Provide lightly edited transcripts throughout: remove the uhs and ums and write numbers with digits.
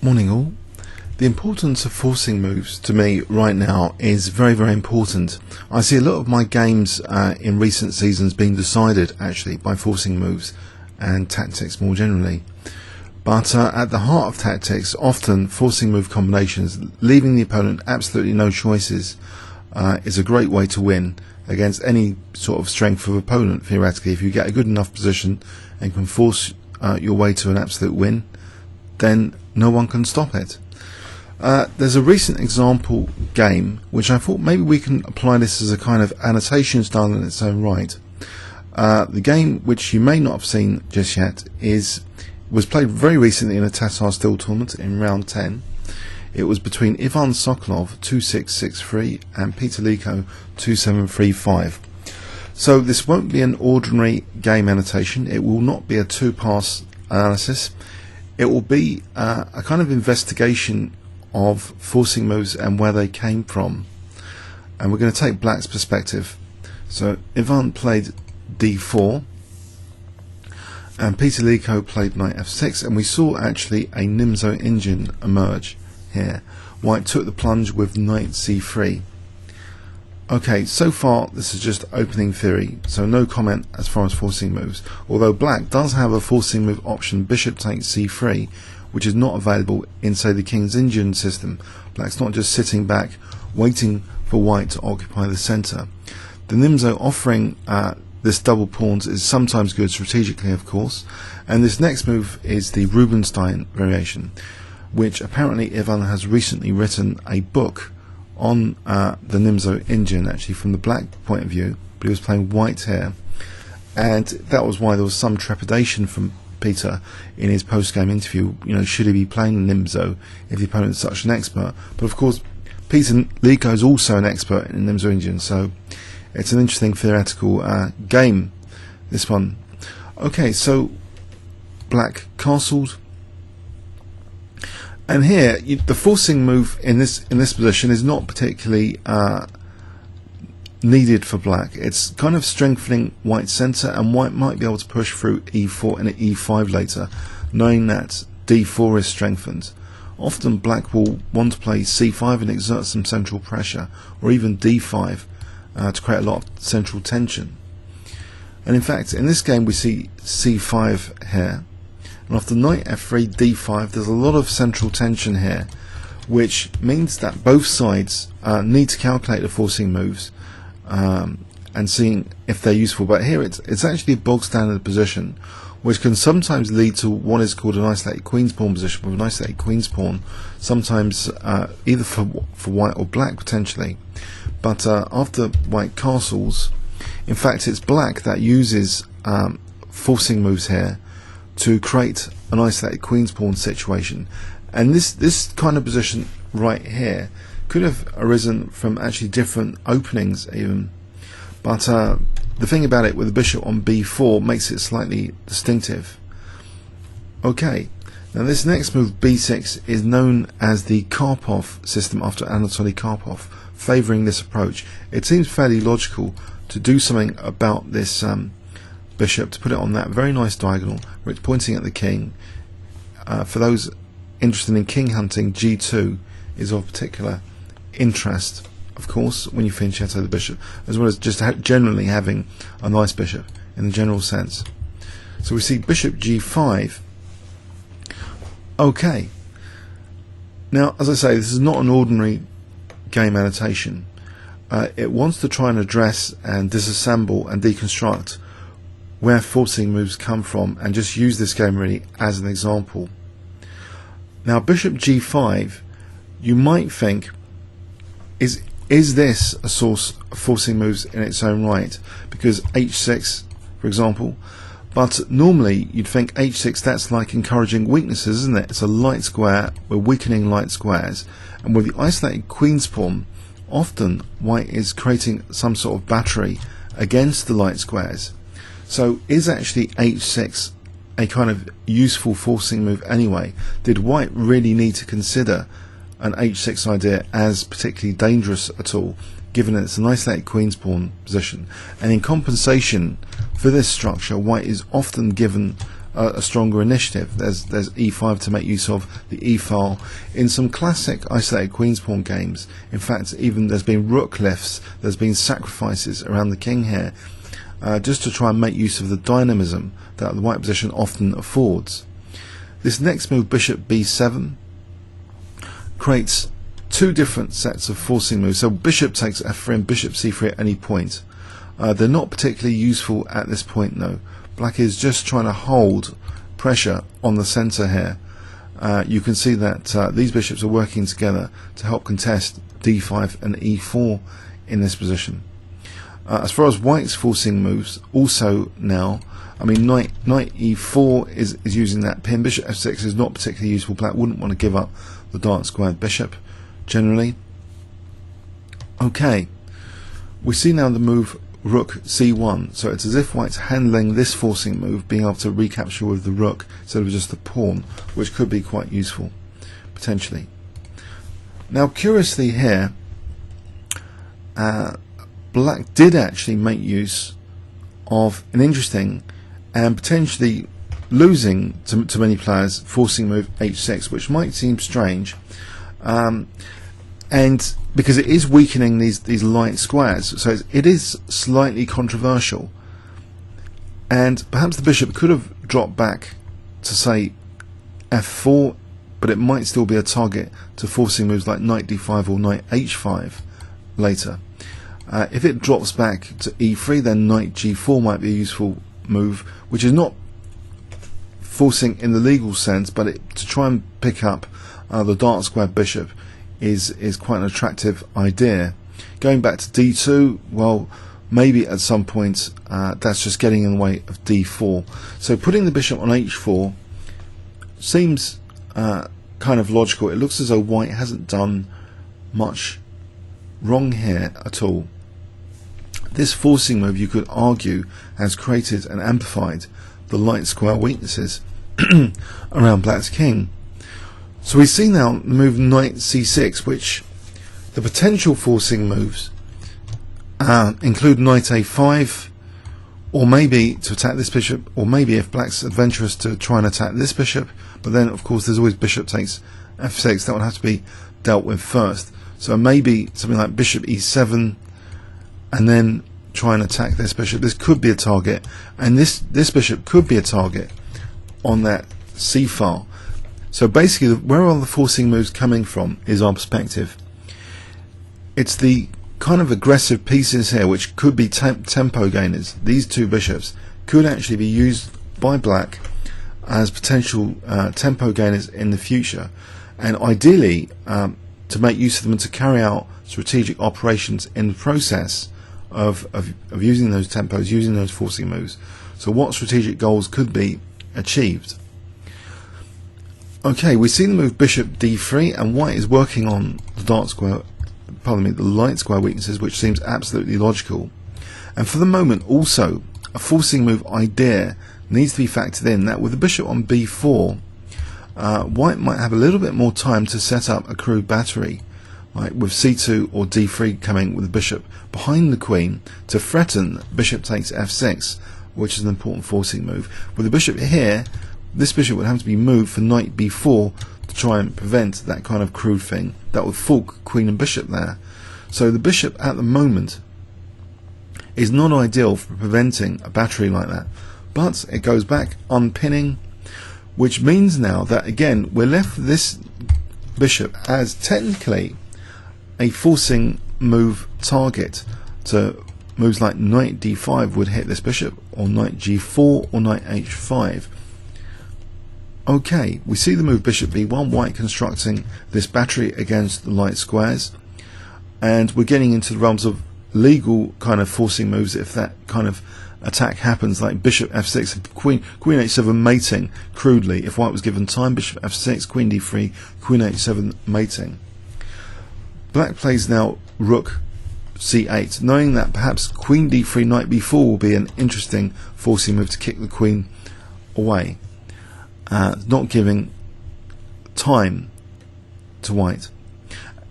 Morning all. The importance of forcing moves to me right now is very, very important. I see a lot of my games in recent seasons being decided actually by forcing moves and tactics more generally. But at the heart of tactics, often forcing move combinations, leaving the opponent absolutely no choices, is a great way to win against any sort of strength of opponent, theoretically. If you get a good enough position and can force your way to an absolute win, then no one can stop it. There's a recent example game which I thought maybe we can apply this as a kind of annotation style in its own right. The game, which you may not have seen just yet, was played very recently in a Tata Steel tournament in round 10. It was between Ivan Sokolov 2663 and Peter Leko 2735. So this won't be an ordinary game annotation. It will not be a two-pass analysis. It will be a kind of investigation of forcing moves and where they came from. And we're going to take Black's perspective. So Ivan played d4 and Peter Leko played knight f6, and we saw actually a Nc3 engine emerge here. White took the plunge with knight c3. Okay, so far this is just opening theory, so no comment as far as forcing moves, although Black does have a forcing move option bishop takes c3, which is not available in, say, the King's Engine system. Black's not just sitting back waiting for White to occupy the centre. The Nc3 offering this double pawns is sometimes good strategically, of course, and this next move is the Rubinstein variation, which apparently Ivan has recently written a book on the Nc3 engine, actually from the Black point of view, but he was playing White here, and that was why there was some trepidation from Peter in his post-game interview. You know, should he be playing Nc3 if the opponent is such an expert? But of course, Peter Leko is also an expert in Nc3 engine, so it's an interesting theoretical game, this one. Okay, so Black castled. And here, the forcing move in this position is not particularly needed for Black. It's kind of strengthening White's centre, and White might be able to push through e4 and e5 later, knowing that d4 is strengthened. Often Black will want to play c5 and exert some central pressure, or even d5 to create a lot of central tension. And in fact, in this game we see c5 here. And after knight f3, d5, there's a lot of central tension here, which means that both sides need to calculate the forcing moves and seeing if they're useful. But here it's actually a bog standard position, which can sometimes lead to what is called an isolated queen's pawn position, with an isolated queen's pawn, sometimes either for White or Black potentially. But after White castles, in fact it's Black that uses forcing moves here to create an isolated queen's pawn situation, and this kind of position right here could have arisen from actually different openings even, but the thing about it with the bishop on b4 makes it slightly distinctive. Okay, now this next move b6 is known as the Karpov system after Anatoly Karpov, favouring this approach. It seems fairly logical to do something about this bishop, to put it on that very nice diagonal where it's pointing at the king. For those interested in king hunting, g2 is of particular interest, of course, when you fianchetto the bishop, as well as just generally having a nice bishop in the general sense. So we see bishop g5. Okay, now as I say, this is not an ordinary game annotation. It wants to try and address and disassemble and deconstruct where forcing moves come from, and just use this game really as an example. Now bishop g5, you might think, is this a source of forcing moves in its own right? Because h6, for example, but normally you'd think h6, that's like encouraging weaknesses, isn't it? It's a light square, we're weakening light squares, and with the isolated queen's pawn, often White is creating some sort of battery against the light squares. So is actually h6 a kind of useful forcing move anyway? Did White really need to consider an h6 idea as particularly dangerous at all, given that it's an isolated queen's pawn position? And in compensation for this structure, White is often given a stronger initiative. There's e5 to make use of the e file in some classic isolated queen's pawn games. In fact, even there's been rook lifts, there's been sacrifices around the king here, just to try and make use of the dynamism that the white position often affords. This next move, bishop b7, creates two different sets of forcing moves. So bishop takes f3 and bishop c3 at any point. They're not particularly useful at this point though. Black is just trying to hold pressure on the centre here. You can see that these bishops are working together to help contest d5 and e4 in this position. As far as white's forcing moves, also now, I mean, knight e4 is using that pin. Bishop f6 is not particularly useful. Black wouldn't want to give up the dark squared bishop generally. Okay, we see now the move rook c1, so it's as if white's handling this forcing move, being able to recapture with the rook instead of just the pawn, which could be quite useful potentially. Now curiously here, black did actually make use of an interesting and potentially losing to many players forcing move h6, which might seem strange, and because it is weakening these light squares, so it is slightly controversial, and perhaps the bishop could have dropped back to say f4, but it might still be a target to forcing moves like knight d5 or knight h5 later. If it drops back to e3, then knight g4 might be a useful move, which is not forcing in the legal sense, but to try and pick up the dark square bishop is quite an attractive idea. Going back to d2, well, maybe at some point that's just getting in the way of d4. So putting the bishop on h4 seems kind of logical. It looks as though white hasn't done much wrong here at all. This forcing move, you could argue, has created and amplified the light square weaknesses around black's king. So we see now the move knight c6, which the potential forcing moves include knight a5, or maybe to attack this bishop, or maybe if black's adventurous to try and attack this bishop, but then of course there's always bishop takes f6, that would have to be dealt with first. So maybe something like bishop e7 and then try and attack this bishop. This could be a target, and this bishop could be a target on that c file. So basically, where are the forcing moves coming from is our perspective. It's the kind of aggressive pieces here which could be tempo gainers. These two bishops could actually be used by black as potential tempo gainers in the future, and ideally to make use of them and to carry out strategic operations in the process of using those tempos, using those forcing moves. So what strategic goals could be achieved? Okay, we see the move bishop d3, and white is working on the the light square weaknesses, which seems absolutely logical. And for the moment also a forcing move idea needs to be factored in, that with the bishop on b4, white might have a little bit more time to set up a crude battery, like with c2 or d3 coming with the bishop behind the queen to threaten bishop takes f6, which is an important forcing move. With the bishop here, this bishop would have to be moved for knight b4 to try and prevent that kind of crude thing. That would fork queen and bishop there. So the bishop at the moment is not ideal for preventing a battery like that. But it goes back unpinning, which means now that again we're left with this bishop as technically a forcing move target to moves like knight d5 would hit this bishop, or knight g4 or knight h5. Okay, we see the move bishop b1, white constructing this battery against the light squares, and we're getting into the realms of legal kind of forcing moves if that kind of attack happens, like bishop f6, queen h7 mating crudely. If white was given time, bishop f6, queen d3, queen h7 mating. Black plays now rook c8, knowing that perhaps queen d3, knight b4 will be an interesting forcing move to kick the queen away, not giving time to white.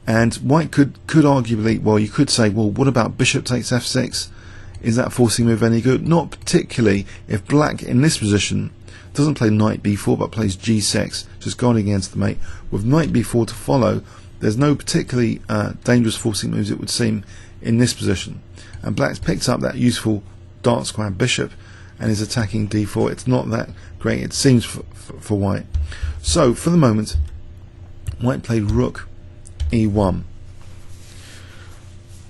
And white could arguably, well, you could say, well, what about bishop takes f6? Is that forcing move any good? Not particularly if black in this position doesn't play knight b4 but plays g6, just guarding against the mate. With knight b4 to follow, there's no particularly dangerous forcing moves, it would seem, in this position. And black's picked up that useful dark square bishop and is attacking d4. It's not that great, it seems, for white. So for the moment, white played rook e1.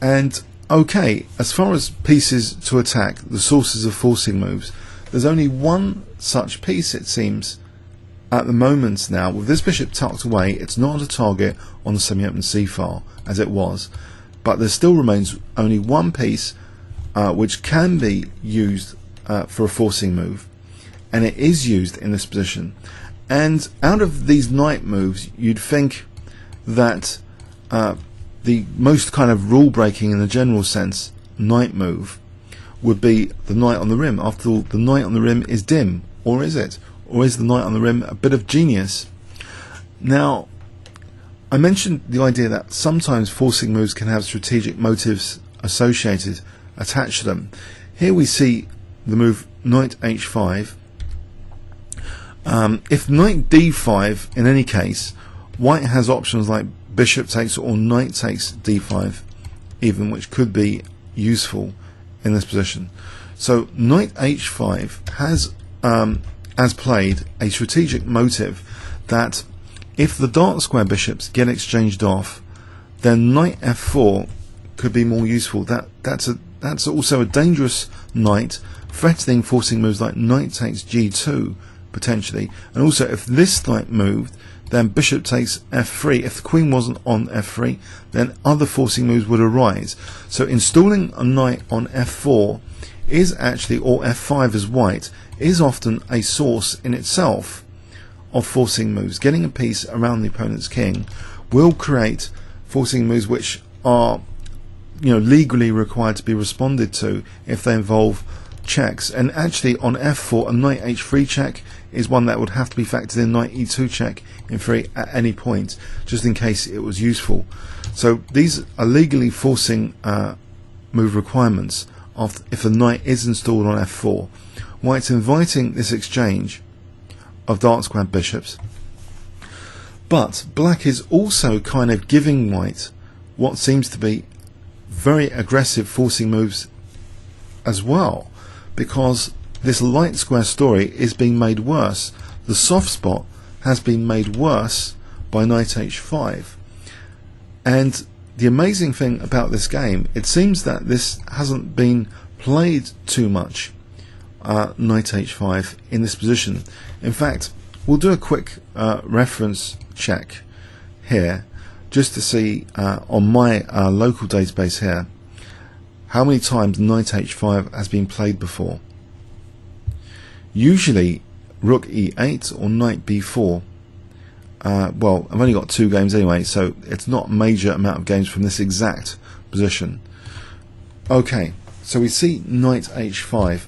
And okay, as far as pieces to attack, the sources of forcing moves, there's only one such piece, it seems, at the moment now. With this bishop tucked away, it's not a target on the semi-open c file as it was, but there still remains only one piece which can be used for a forcing move, and it is used in this position. And out of these knight moves, you'd think that the most kind of rule breaking in the general sense knight move would be the knight on the rim. After all, the knight on the rim is dim, or is it? Or is the knight on the rim a bit of genius? Now, I mentioned the idea that sometimes forcing moves can have strategic motives associated, attached to them. Here we see the move knight h5. If knight d5, in any case, white has options like bishop takes or knight takes d5 even, which could be useful in this position. So knight h5 has, as played, a strategic motive that if the dark square bishops get exchanged off, then knight f4 could be more useful. That's also a dangerous knight, threatening forcing moves like knight takes g2 potentially. And also, if this knight moved, then bishop takes f3. If the queen wasn't on f3, then other forcing moves would arise. So installing a knight on f4 is actually, or f5 as white, is often a source in itself of forcing moves. Getting a piece around the opponent's king will create forcing moves which are, legally required to be responded to if they involve checks. And actually on f4, a knight h3 check is one that would have to be factored in, knight e2 check in theory at any point, just in case it was useful. So these are legally forcing move requirements if the knight is installed on f4. White's inviting this exchange of dark square bishops, but black is also kind of giving white what seems to be very aggressive forcing moves as well, because this light square story is being made worse. The soft spot has been made worse by knight h5. And the amazing thing about this game, it seems that this hasn't been played too much, knight h5 in this position. In fact, we'll do a quick reference check here just to see on my local database here how many times knight h5 has been played before. Usually rook e8 or knight b4. Well, I've only got 2 games anyway, so it's not a major amount of games from this exact position. Okay, so we see knight h5.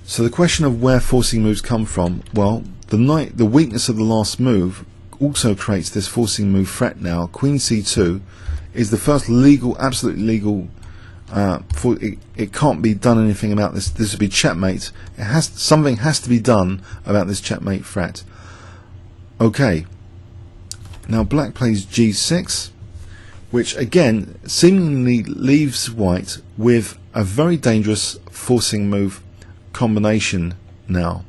So the question of where forcing moves come from, well, the weakness of the last move also creates this forcing move threat now. Queen c2 is the first legal, absolutely legal. It can't be done anything about this. This would be checkmate. Something has to be done about this checkmate threat. Okay. Now black plays g6, which again seemingly leaves white with a very dangerous forcing move combination now.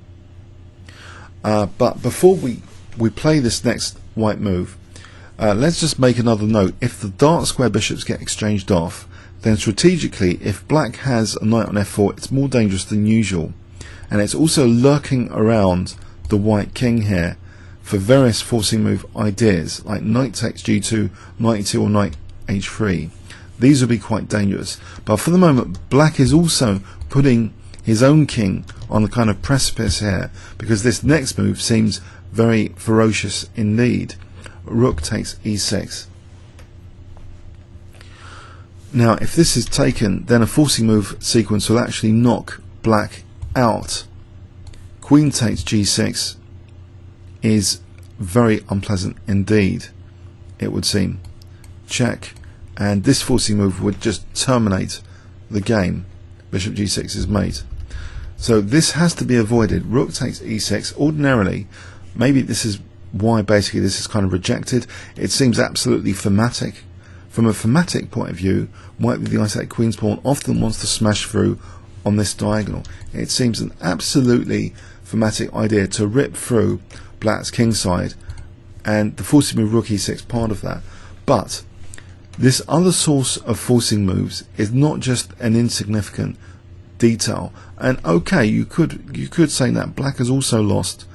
But before we play this next white move, let's just make another note. If the dark square bishops get exchanged off, then strategically, if black has a knight on f4, it's more dangerous than usual, and it's also lurking around the white king here for various forcing move ideas like knight takes g2, knight e2 or knight h3. These will be quite dangerous, but for the moment black is also putting his own king on the kind of precipice here, because this next move seems very ferocious indeed. Rook takes e6. Now if this is taken, then a forcing move sequence will actually knock black out. Queen takes g6 is very unpleasant indeed, it would seem. Check, and this forcing move would just terminate the game. Bishop g6 is mate. So this has to be avoided. Rook takes e6. Ordinarily, maybe this is why basically this is kind of rejected. It seems absolutely thematic. From a thematic point of view, white with the isolated queen's pawn often wants to smash through on this diagonal. It seems an absolutely thematic idea to rip through black's king side, and the forcing move rook e6 part of that. But this other source of forcing moves is not just an insignificant detail. And okay, you could say that black has also lost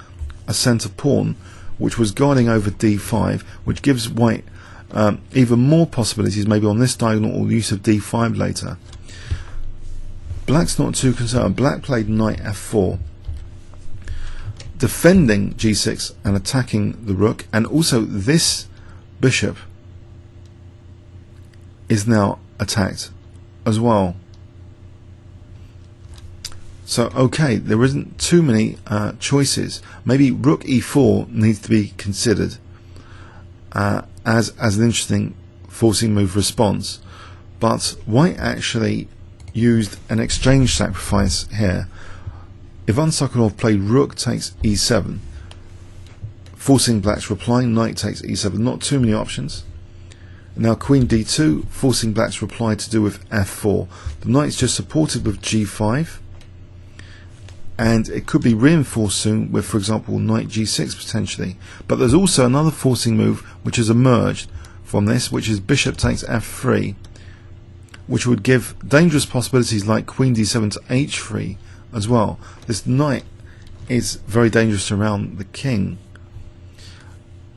a centre pawn which was guarding over d5, which gives white even more possibilities maybe on this diagonal or the use of d5 later. Black's not too concerned. Black played knight f4, defending g6 and attacking the rook, and also this bishop is now attacked as well. So okay, there isn't too many choices. Maybe rook e4 needs to be considered as an interesting forcing move response, but white actually used an exchange sacrifice here. Ivan Sokolov played rook takes e7, forcing black's reply. Knight takes e7, not too many options. Now queen d2, forcing black's reply to do with f4. The knight's just supported with g5, and it could be reinforced soon with, for example, knight g6 potentially. But there's also another forcing move which has emerged from this, which is bishop takes f3, which would give dangerous possibilities like queen d7 to h3 as well. This knight is very dangerous around the king.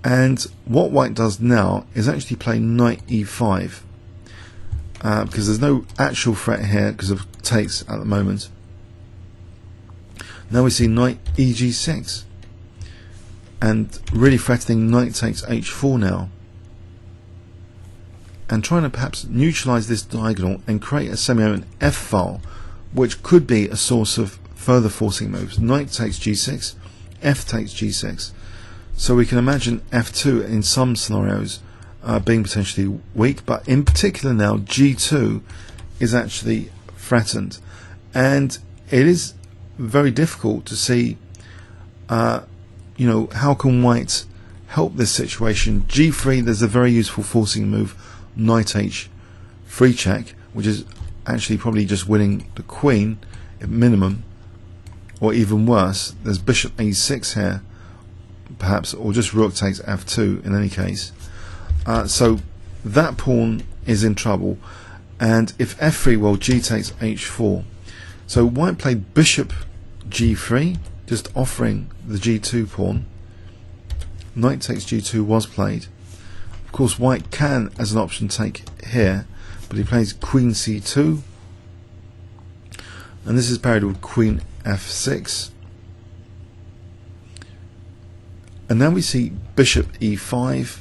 And what white does now is actually play knight e5, because there's no actual threat here because of takes at the moment. Now we see knight eg6, and really threatening knight takes h4 now, and trying to perhaps neutralize this diagonal and create a semi-open f file, which could be a source of further forcing moves. Knight takes g6, f takes g6. So we can imagine f2 in some scenarios being potentially weak, but in particular now g2 is actually threatened, and it is very difficult to see how can white help this situation. g3, there's a very useful forcing move, knight h free check, which is actually probably just winning the queen at minimum, or even worse, there's bishop a6 here perhaps, or just rook takes f2 in any case. So that pawn is in trouble, and if f3, well, g takes h4. So white played bishop g3, just offering the g2 pawn. Knight takes g2 was played. Of course white can as an option take here, but he plays queen c2, and this is parried with queen f6. And now we see bishop e5,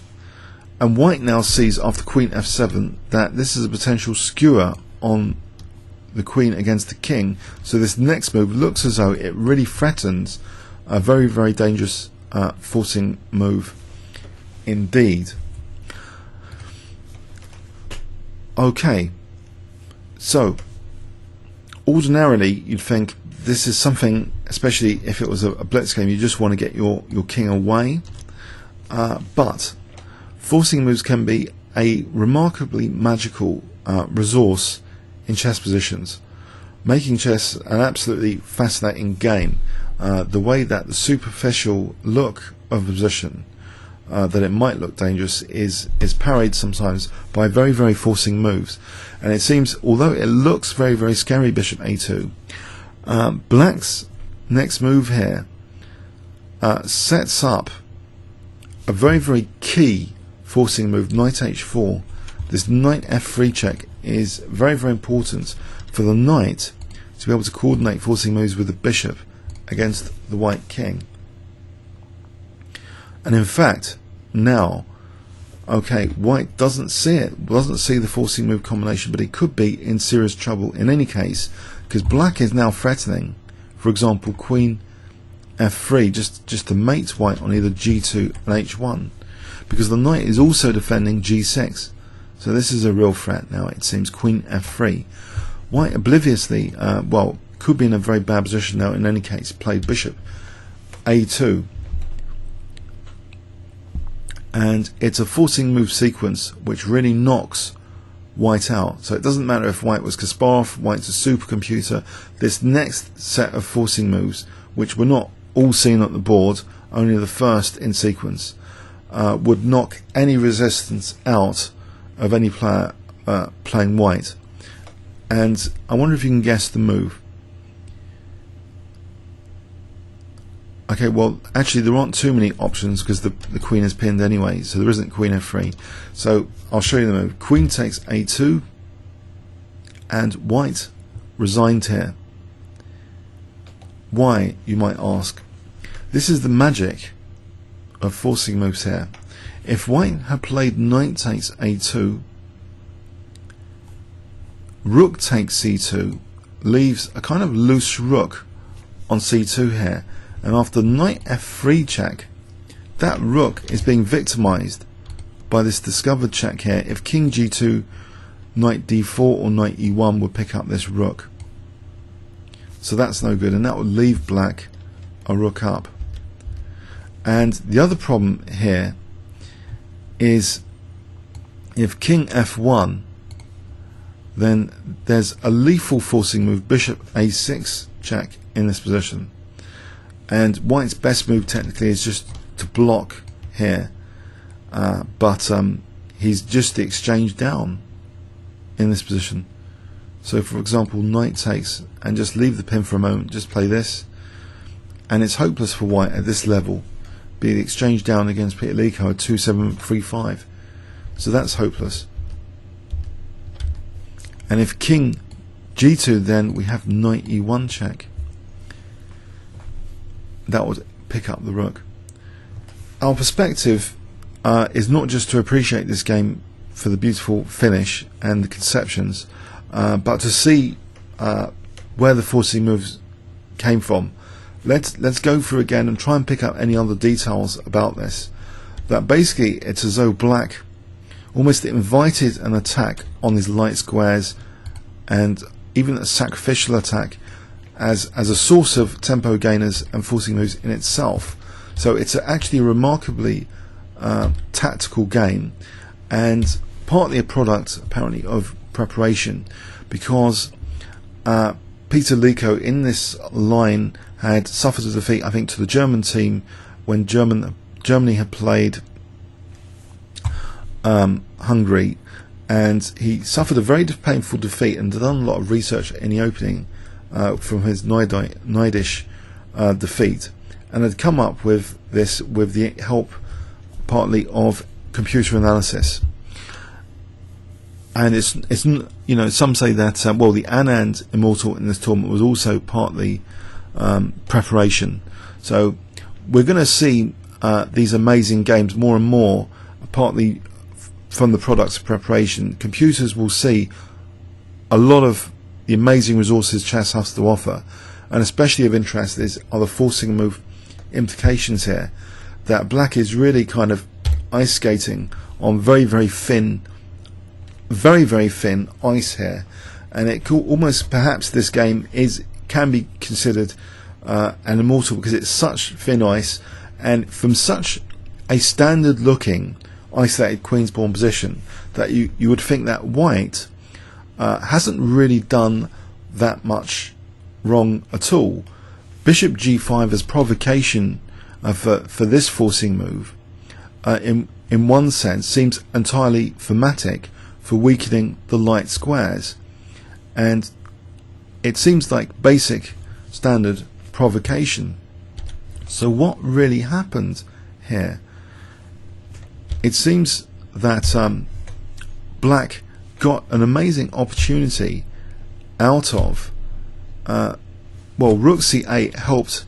and white now sees after queen f7 that this is a potential skewer on the queen against the king. So this next move looks as though it really threatens a very, very dangerous forcing move indeed. Okay, so ordinarily you'd think this is something, especially if it was a blitz game, you just want to get your king away, but forcing moves can be a remarkably magical resource in chess positions, making chess an absolutely fascinating game. The way that the superficial look of a position, that it might look dangerous, is parried sometimes by very, very forcing moves. And it seems, although it looks very, very scary, bishop a2, black's next move here sets up a very, very key forcing move, knight h4. This knight f3 check is very, very important for the knight to be able to coordinate forcing moves with the bishop against the white king. And in fact, now, okay, white doesn't see it, doesn't see the forcing move combination, but he could be in serious trouble in any case, because black is now threatening, for example, queen f3, just to mate white on either g2 and h1, because the knight is also defending g6. So this is a real threat now, it seems. Queen f3. White obliviously, could be in a very bad position now. In any case, played bishop a2, and it's a forcing move sequence which really knocks white out. So it doesn't matter if white was Kasparov, white's a supercomputer. This next set of forcing moves, which were not all seen at the board, only the first in sequence, would knock any resistance out of any player playing white. And I wonder if you can guess the move. Okay, well, actually there aren't too many options because the queen is pinned anyway, so there isn't queen f3. So I'll show you the move. Queen takes a2, and white resigned here. Why, you might ask? This is the magic of forcing moves here. If white had played knight takes a2, rook takes c2, leaves a kind of loose rook on c2 here, and after knight f3 check, that rook is being victimized by this discovered check here. If king g2, knight d4 or knight e1 would pick up this rook. So that's no good, and that would leave black a rook up. And the other problem here is if king f1, then there's a lethal forcing move, bishop a6 check in this position. And white's best move technically is just to block here, but he's just the exchange down in this position. So for example, knight takes, and just leave the pin for a moment, just play this, and it's hopeless for white at this level, be the exchange down against Peter Leko at 2-7-3-5. So that's hopeless. And if king g2, then we have knight e1 check. That would pick up the rook. Our perspective is not just to appreciate this game for the beautiful finish and the conceptions, but to see where the forcing moves came from. Let's go through again and try and pick up any other details about this. That basically it's as though black almost invited an attack on these light squares, and even a sacrificial attack as a source of tempo gainers and forcing moves in itself. So it's actually a remarkably tactical game, and partly a product apparently of preparation, because Peter Leko in this line had suffered a defeat, I think, to the German team when Germany had played Hungary, and he suffered a very painful defeat and done a lot of research in the opening from his Neidish defeat, and had come up with this with the help partly of computer analysis. And it's you know, some say that well, the Anand Immortal in this tournament was also partly preparation. So we're going to see these amazing games more and more, partly from the products of preparation. Computers will see a lot of the amazing resources chess has to offer, and especially of interest are the forcing move implications here, that black is really kind of ice skating on very thin ice here, and it could almost, perhaps this game can be considered an immortal because it's such thin ice, and from such a standard looking isolated queen's pawn position that you would think that white hasn't really done that much wrong at all. Bishop g5 as provocation for this forcing move in one sense seems entirely thematic for weakening the light squares, and it seems like basic standard provocation. So what really happened here? It seems that black got an amazing opportunity out of well, rook c8 helped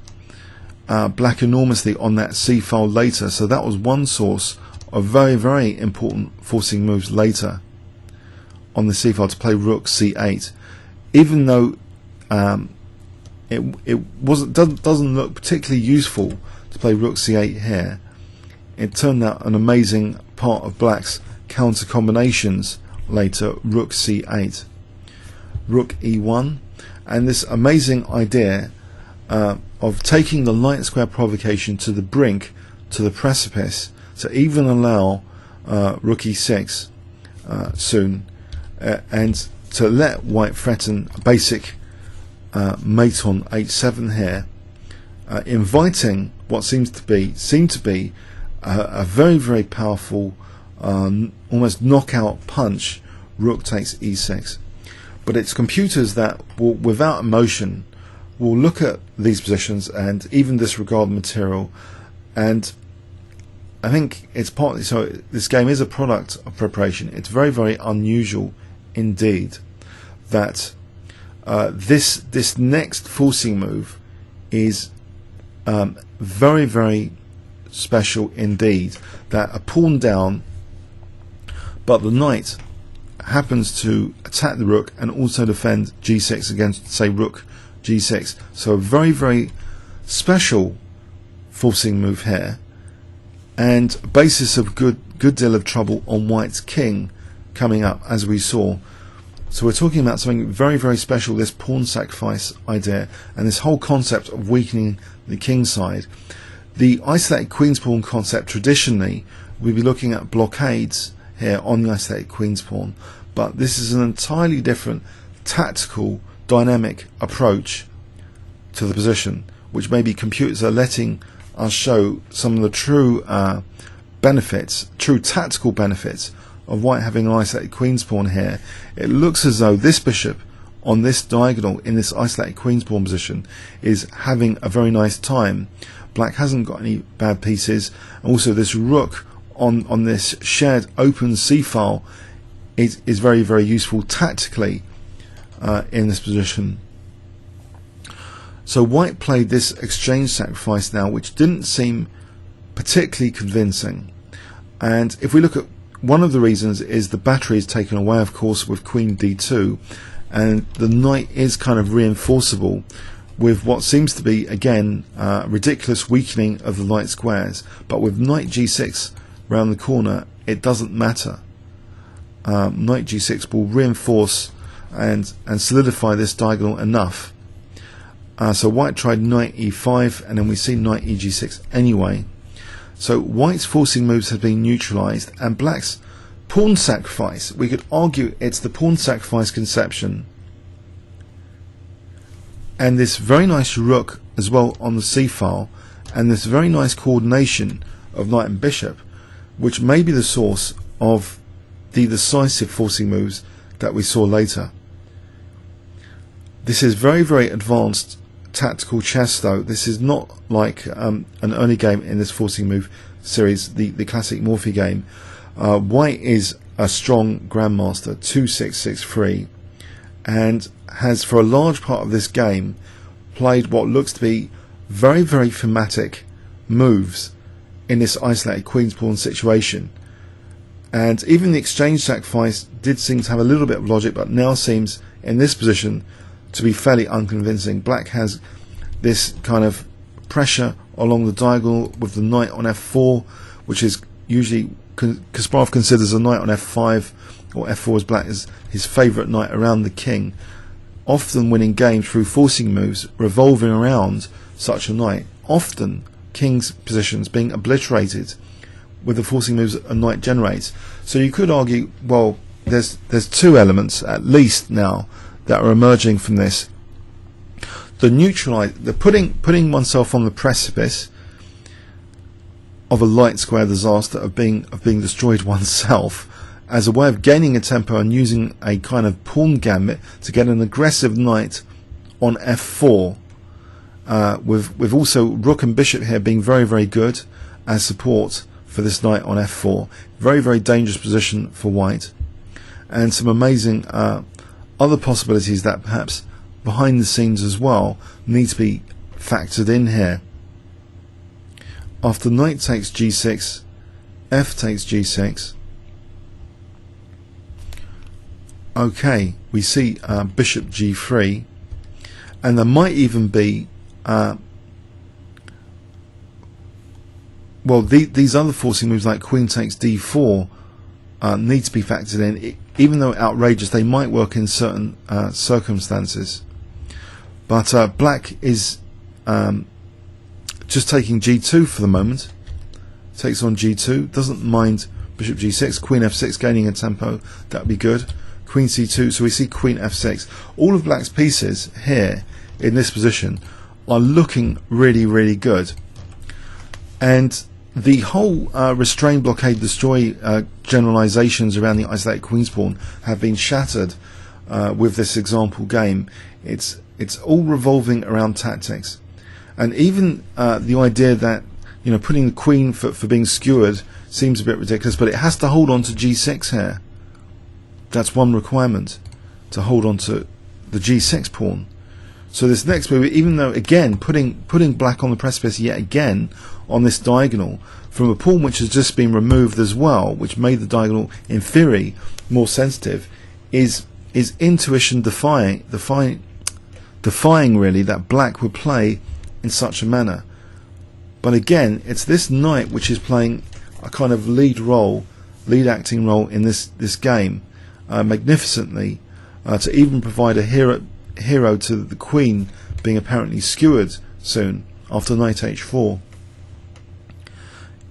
black enormously on that c file later, so that was one source of very important forcing moves later on the c file, to play rook c8, even though it doesn't look particularly useful to play rook c8 here. It turned out an amazing part of black's counter combinations later. Rook c8, rook e1, and this amazing idea of taking the light square provocation to the brink, to the precipice, to even allow Rxe6 soon, and to let white threaten a basic mate on H7 here, inviting what seemed to be a very, very powerful almost knockout punch. Rook takes E6, but it's computers that will, without emotion, will look at these positions and even disregard material. And I think it's partly so this game is a product of preparation. It's very, very unusual indeed that this next forcing move is very, very special indeed, that a pawn down, but the knight happens to attack the rook and also defend G6 against, say, Rook G6. So a very, very special forcing move here, and a basis of good deal of trouble on white's king coming up, as we saw. So we're talking about something very, very special, this pawn sacrifice idea and this whole concept of weakening the king side. The isolated queen's pawn concept, traditionally we'd be looking at blockades here on the isolated queen's pawn, but this is an entirely different tactical dynamic approach to the position, which maybe computers are letting us show some of the true benefits, true tactical benefits of white having an isolated queen's pawn here. It looks as though this bishop on this diagonal in this isolated queen's pawn position is having a very nice time. Black hasn't got any bad pieces, and also this rook on this shared open c file is very, very useful tactically in this position. So white played this exchange sacrifice now, which didn't seem particularly convincing. And if we look at one of the reasons, is the battery is taken away, of course, with queen d2, and the knight is kind of reinforceable with what seems to be, again, ridiculous weakening of the light squares. But with knight g6 round the corner, it doesn't matter. Knight g6 will reinforce and solidify this diagonal enough. So white tried knight e5, and then we see knight eg6 anyway. So white's forcing moves have been neutralized, and black's pawn sacrifice, we could argue it's the pawn sacrifice conception, and this very nice rook as well on the c file, and this very nice coordination of knight and bishop, which may be the source of the decisive forcing moves that we saw later. This is very, very advanced tactical chess, though. This is not like an early game in this forcing move series, the classic Morphy game. White is a strong grandmaster, 2-6-6-3, and has for a large part of this game played what looks to be very, very thematic moves in this isolated queen's pawn situation. And even the exchange sacrifice did seem to have a little bit of logic, but now seems in this position to be fairly unconvincing. Black has this kind of pressure along the diagonal with the knight on f4, which is usually Kasparov considers a knight on f5 or f4 as black as his favourite knight around the king, often winning games through forcing moves revolving around such a knight, often king's positions being obliterated with the forcing moves a knight generates. So you could argue, well, there's two elements at least now that are emerging from this: the putting oneself on the precipice of a light square disaster, of being destroyed oneself, as a way of gaining a tempo and using a kind of pawn gambit to get an aggressive knight on f4, with also rook and bishop here being very, very good as support for this knight on f4. Very, very dangerous position for white, and some amazing other possibilities that perhaps behind the scenes as well need to be factored in here. After knight takes g6, f takes g6. Okay, we see bishop g3, and there might even be these other forcing moves like queen takes d4 need to be factored in. Even though outrageous, they might work in certain circumstances. but black is just taking g2 for the moment. Takes on g2, doesn't mind bishop g6, queen f6 gaining a tempo, that would be good. Queen c2, so we see queen f6. All of black's pieces here in this position are looking really, really good. And the whole restrain, blockade, destroy generalizations around the isolated queen's pawn have been shattered with this example game. It's all revolving around tactics. And even the idea that, you know, putting the queen for being skewered seems a bit ridiculous, but it has to hold on to g6 here. That's one requirement, to hold on to the g6 pawn. So this next move, even though again putting black on the precipice yet again on this diagonal from a pawn which has just been removed as well, which made the diagonal in theory more sensitive, is intuition defying really that black would play in such a manner. But again, it's this knight which is playing a kind of lead acting role in this game magnificently, to even provide a hero to the queen being apparently skewered soon after knight h4.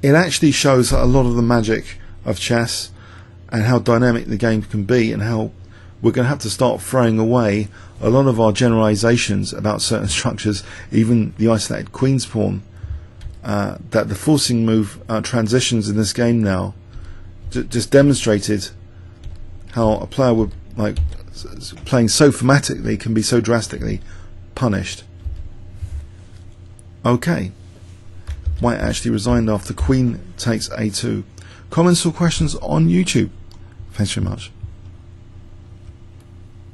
It actually shows a lot of the magic of chess and how dynamic the game can be, and how we're going to have to start throwing away a lot of our generalizations about certain structures, even the isolated queen's pawn, that the forcing move transitions in this game now just demonstrated how a player would, like, playing so thematically can be so drastically punished. Okay, White actually resigned after queen takes a2. Comments or questions on YouTube? Thanks very much.